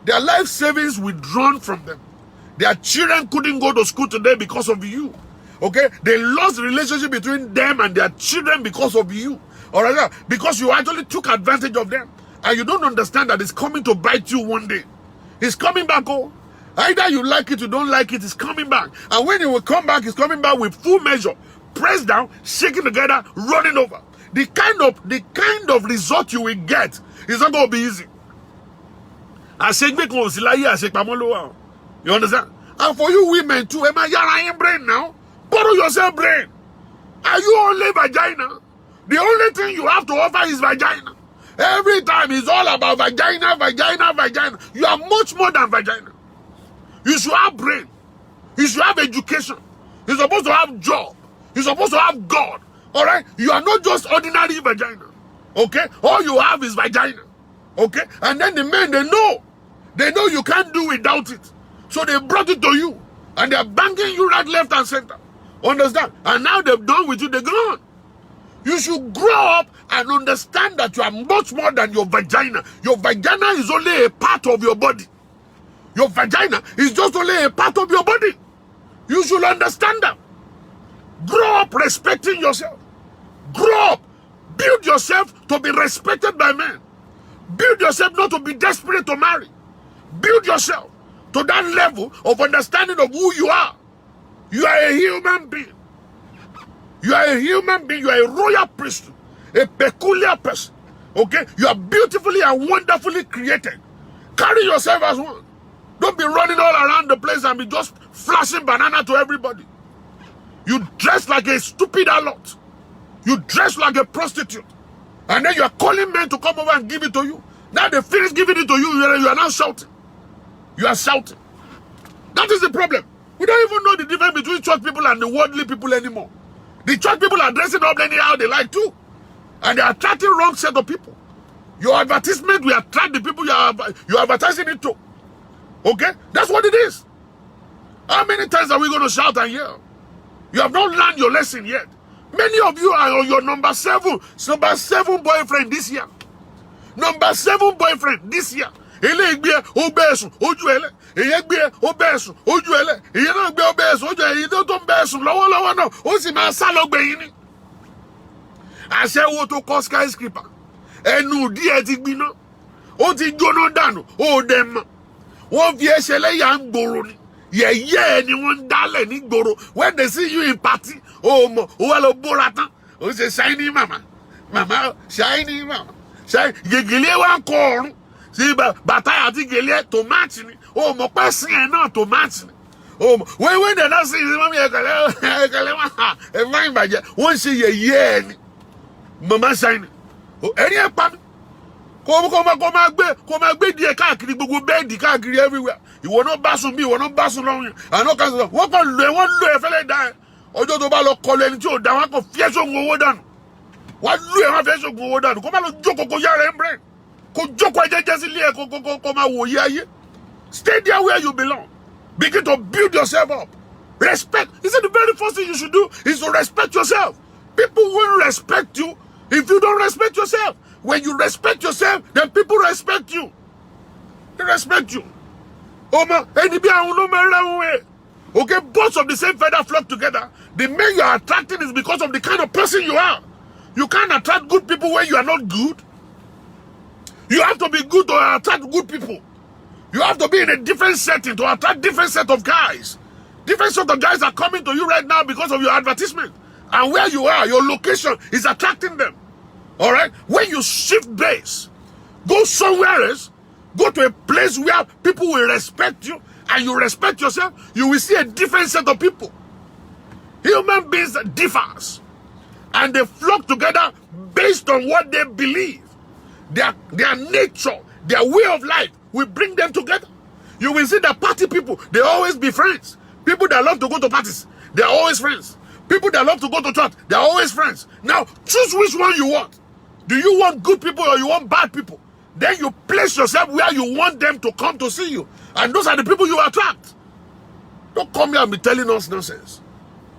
Their life savings withdrawn from them. Their children couldn't go to school today because of you. Okay? They lost the relationship between them and their children because of you. Alright? Because you actually took advantage of them. And you don't understand that it's coming to bite you one day. It's coming back, oh. Either you like it, you don't like it, it's coming back. And when it will come back, it's coming back with full measure. Pressed down, shaking together, running over. The kind of result you will get is not going to be easy. You understand? And for you women too, am I brain now? Borrow yourself brain. Are you only vagina? The only thing you have to offer is vagina. Every time it's all about vagina, vagina, vagina. You are much more than vagina. You should have brain. You should have education. You're supposed to have job. You're supposed to have God. Alright? You are not just ordinary vagina. Okay? All you have is vagina. Okay? And then the men, they know. They know you can't do without it. So they brought it to you. And they're banging you right, left, and center. Understand? And now they've done with you, they're gone. You should grow up and understand that you are much more than your vagina. Your vagina is only a part of your body. Your vagina is just only a part of your body. You should understand that. Grow up respecting yourself. Grow up. Build yourself to be respected by men. Build yourself not to be desperate to marry. Build yourself to that level of understanding of who you are. You are a human being. You are a human being. You are a royal priesthood. A peculiar person. Okay? You are beautifully and wonderfully created. Carry yourself as one. Don't be running all around the place and be just flashing banana to everybody. You dress like a stupid harlot. You dress like a prostitute. And then you are calling men to come over and give it to you. Now they finish giving it to you, you are now shouting. You are shouting. That is the problem. We don't even know the difference between church people and the worldly people anymore. The church people are dressing up anyhow they like too. And they are attracting wrong set of people. Your advertisement will attract the people you are advertising it to. Okay? That's what it is. How many times are we going to shout and yell? You have not learned your lesson yet. Many of you are on your number 7 boyfriend this year. Number 7 boyfriend this year. Aṣẹ́wó tó kọ́ skyscraper ẹnu díẹ̀ ti gbiná ó ti jóná dànù ó dẹ̀ mọ̀ wọ́n fi ẹsẹ̀ lẹ́yà ń gbòòrò ni yẹ̀yẹ́ ni wọ́n ń dálẹ̀ ní gbòòrò when they see you in party ó mọ̀ ó wà lọ bóra tán ó ṣe shiny mama shiny mama gègèlé wa ń kọ ọ̀run sí bàtà àti gèlé tòmátì ni ó mọ̀ pẹ́ sí ẹ̀ náà tòmátì ni ó mọ̀ when they don't see you mọ́mí ẹ̀kẹ́lẹ́ wọn ẹ̀fọ́ ìbàjẹ́ wọ́n ṣe yẹ̀yẹ́ ẹ̀ ni. Mama shine. Ẹni ẹ pa mi. Kó máa gbé díẹ̀ káàkiri gbogbo bẹ́ẹ̀dì káàkiri everywhere. Ìwọ náà bá sùn bí ìwọ náà bá sùn lọ́rùn. Àná kan sọ wọ́n kàn lò ẹ fẹ́lẹ́ dá ẹ. Ọjọ́ tó bá lọ kọlu ẹni tí ò dá wọn kàn fi ẹ̀sùn owó dànù. Wọ́n lò ẹ wọ́n fi ẹ̀sùn owó dànù. Kó má lọ jókòó kó yára ẹ̀ ń brẹ̀. Kó jókòó ẹjẹ́jẹ́ sí ilé ẹ̀ kó máa wòye ayé. Stay there where you belong. Begin to build yourself up. Respect. He said the very first thing you should do is to respect yourself. People will respect you if you don't respect yourself. When you respect yourself, then people respect you. They respect you. Okay, both of the same feather flock together. The men you are attracting is because of the kind of person you are. You can't attract good people when you are not good. You have to be good to attract good people. You have to be in a different setting to attract different set of guys. Different sort of guys are coming to you right now because of your advertisement. And where you are, your location is attracting them. All right? When you shift base, go somewhere else, go to a place where people will respect you and you respect yourself, you will see a different set of people. Human beings differs. And they flock together based on what they believe. Their nature, their way of life will bring them together. You will see that party people, they always be friends. People that love to go to parties, they are always friends. People that love to go to church, they are always friends. Now, choose which one you want. Do you want good people or you want bad people? Then you place yourself where you want them to come to see you. And those are the people you attract. Don't come here and be telling us nonsense.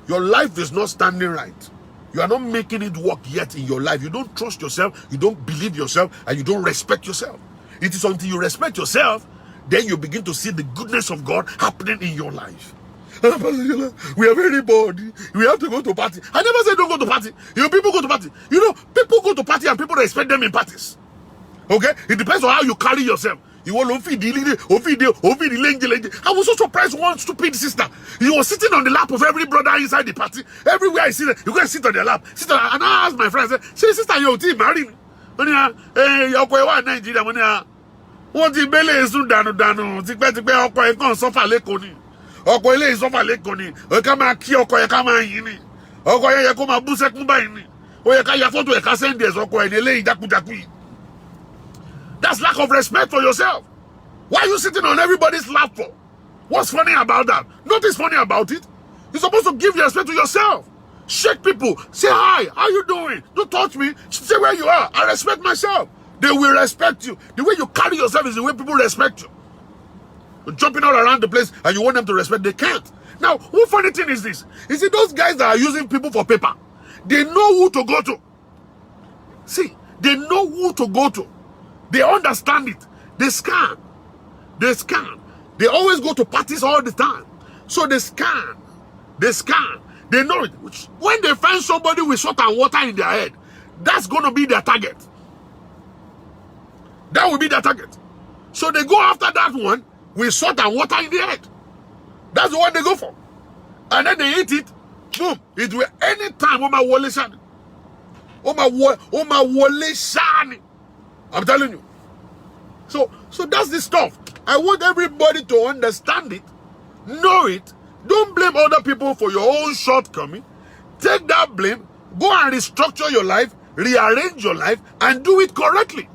Your life is not standing right. You are not making it work yet in your life. You don't trust yourself, you don't believe yourself, and you don't respect yourself. It is until you respect yourself, then you begin to see the goodness of God happening in your life. We are very bored. We have to go to party. I never said don't go to party. You know, people go to party. You know, people go to party and people respect them in parties. Okay? It depends on how you carry yourself. You want to feed the lady. I was so surprised one stupid sister. You was sitting on the lap of every brother inside the party. Everywhere I see them, you go and sit on their lap. Sit on, and I asked my friend, I said, sister, you're married. You're going to Nigeria. What the belly is dano. Tikpe ọkọ ẹ kan suffer leko ni. Ọkọ ilé suffer leko ni. O ka ma kí ọkọ ẹ ká ma yin ni. Ọkọ yẹ kó ma bú sẹ́kún báyìí ni. O yẹ ká ya photo ẹ ká send ẹ ọkọ ẹ ní eléyìí jákújákú yìí. That's lack of respect for yourself. Why are you sitting on everybody's lap for? What's funny about that? Nothing's funny about it. You're supposed to give respect to yourself. Shake people. Say hi. How you doing? Don't touch me. Stay where you are. I respect myself. They will respect you. The way you carry yourself is the way people respect you. You're jumping all around the place and you want them to respect. They can't. Now, one funny thing is this. You see, those guys that are using people for paper, they know who to go to. See, they know who to go to. They understand it. They scan. They scan. They always go to parties all the time. So they scan. They scan. They know it. When they find somebody with salt and water in their head, that's going to be their target. That will be their target. So they go after that one with salt and water in their head. That's the one they go for. And then they eat it. Boom. It will anytime. I'm telling you. So that's the stuff. I want everybody to understand it, know it. Don't blame other people for your own shortcoming. Take that blame, go and restructure your life, rearrange your life, and do it correctly.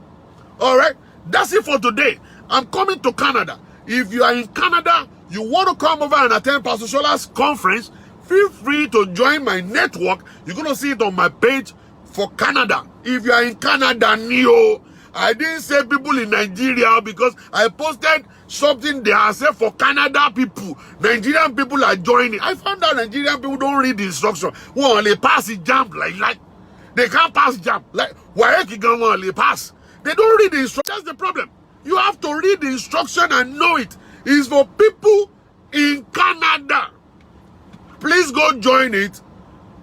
All right? That's it for today. I'm coming to Canada. If you are in Canada, you want to come over and attend Pastor Shola's conference, feel free to join my network. You're going to see it on my page for Canada. If you are in Canada, Neo, I didn't say people in Nigeria because I posted something there. I said for Canada people, Nigerian people are joining. I found out Nigerian people don't read the instruction. Well, they pass the jump like they can't pass jump. Like why they pass? They don't read the instruction. That's the problem. You have to read the instruction and know it. It's for people in Canada. Please go join it.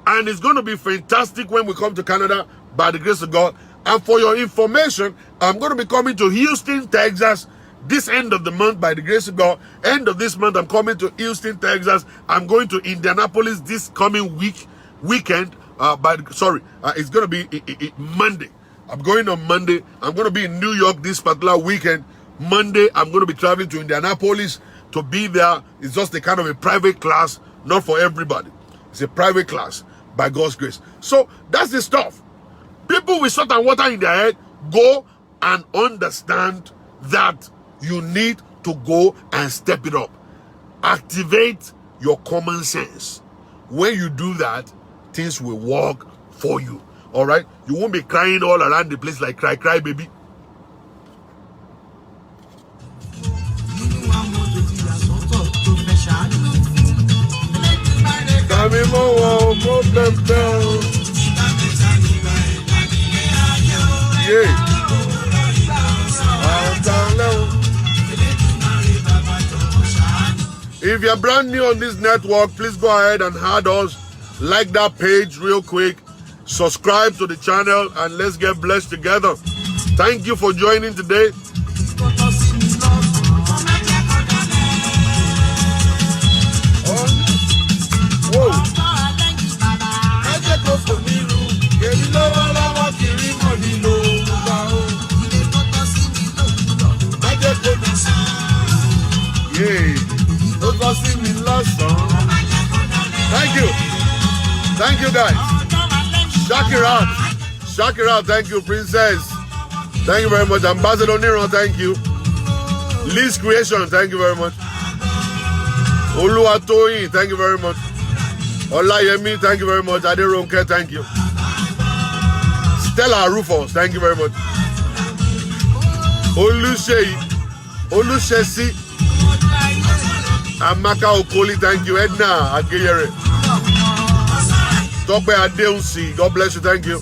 And it's going to be fantastic when we come to Canada by the grace of God. And for your information, I'm going to be coming to Houston, Texas this end of the month by the grace of God. End of this month, I'm coming to Houston, Texas. I'm going to Indianapolis this coming weekend. It's going to be Monday. I'm going on Monday. I'm going to be in New York this particular weekend. Monday, I'm going to be traveling to Indianapolis to be there. It's just a kind of a private class, not for everybody. It's a private class by God's grace. So that's the stuff. People with salt and water in their head, go and understand that you need to go and step it up. Activate your common sense. When you do that, things will work for you. All right? You won't be crying all around the place like cry, baby. more problem down. Yeah. If you're brand new on this network, please go ahead and add us. Like that page real quick. Subscribe to the channel and let's get blessed together. Thank you for joining today. Thank you guys. Shakira, thank you. Princess, thank you very much. Ambassador Nero, thank you. Liz Creation, thank you very much. Oluwatoyin, thank you very much. Olayemi, thank you very much. Aderonke, thank you. Stella Rufus, thank you very much. Olushesi, Amaka Okoli, thank you. Edna Ageyere, Tope Adeunsi, God bless you, thank you.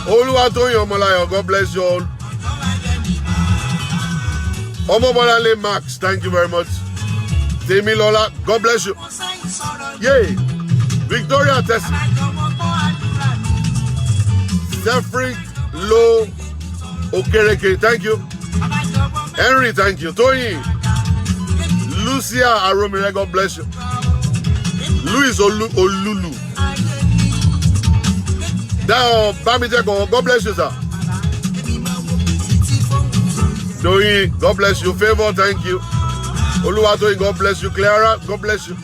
Oluwatoyin Omolayo, God bless you all. Omobolale Max, thank you very much. Temi Lola, God bless you. Yay! Victoria Tessie, Zefric Lo Okereke, thank you. Henry, thank you. Tony, Lucia Aromire, God bless you. Louis Olulu. Down Bamiteko, God bless you, sir. Doyi, God bless you. Favor, thank you. Oluwatoyin, God bless you. Clara, God bless you.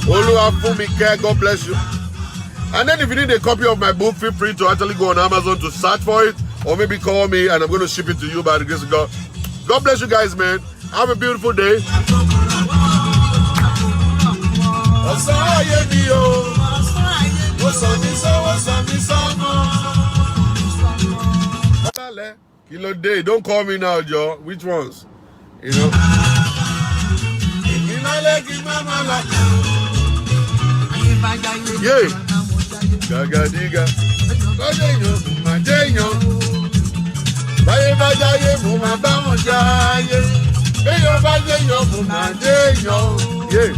Oluwafumike, God bless you. And then if you need a copy of my book, feel free to actually go on Amazon to search for it, or maybe call me and I'm going to ship it to you by the grace of God. God bless you guys, man. Have a beautiful day. Kilo Day, don't call me now, Joe. Which ones? You know? Yeah. Gaga diga. Yeah.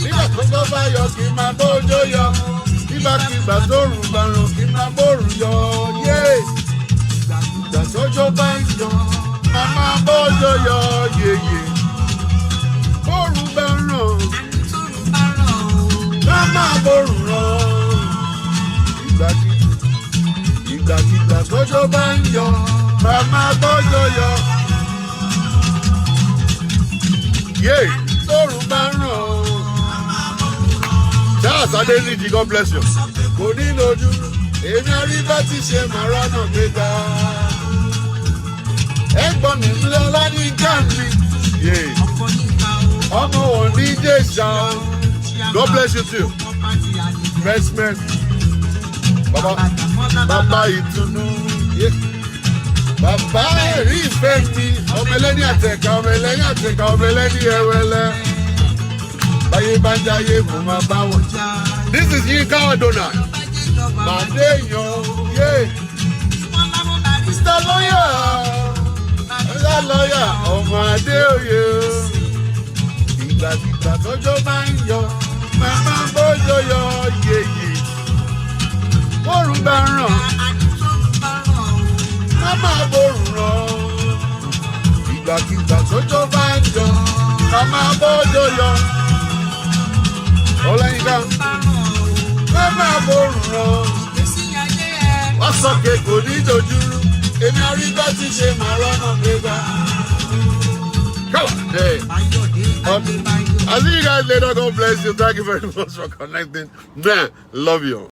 Nígbà tó gbọ́ bá yọ kí n máa bójó yọ. Nígbàkigbà tó rùn bá rùn kí n máa bórùn yọ. Ìgbà tójó bá ń yọ, máa máa bójó yọ. Bórùn bá rùn, máa máa bórùn rọ. Ìgbàkigbà tójó bá ń yọ, máa máa bójó yọ. Bórùn bá rùn. Charles Adeniji, God bless you. Kò ní lójú, èmi àrí bá ti ṣe màrá náà gbéga. Ẹ̀gbọ́n mi ń lọ ládì Gàmí. Ọmọ wọn ní Jésà. God bless you too. Investment. Bàbá ìtùnú. Bàbá ẹ̀rí ìfẹ́ mi. Ọmọ ẹlẹ́ni àtẹ̀ká, ọmọ ẹlẹ́ni àtẹ̀ká, ọmọ ẹlẹ́ni ẹ̀wẹ̀lẹ́. This is Yinka Adonai. Madeyo, yeah. Mr. Lawyer, oh Madeyo. Ìgbà tójó máa ń yọ, màmá bójó yọ, Bórùn bá ràn, màmá bórùn ràn. Ìgbàkigbà tójó bá ń yọ, màmá bójó yọ. Ọláyínká, màmá bórùn ràn. Wọ́n sọ pé kò ní dojúrú, èmi àrí bá ti ṣe màá rọ́nà gbégbá. Come on, hey. I'll see you guys later. God bless you. Thank you very much for connecting. Man, love you.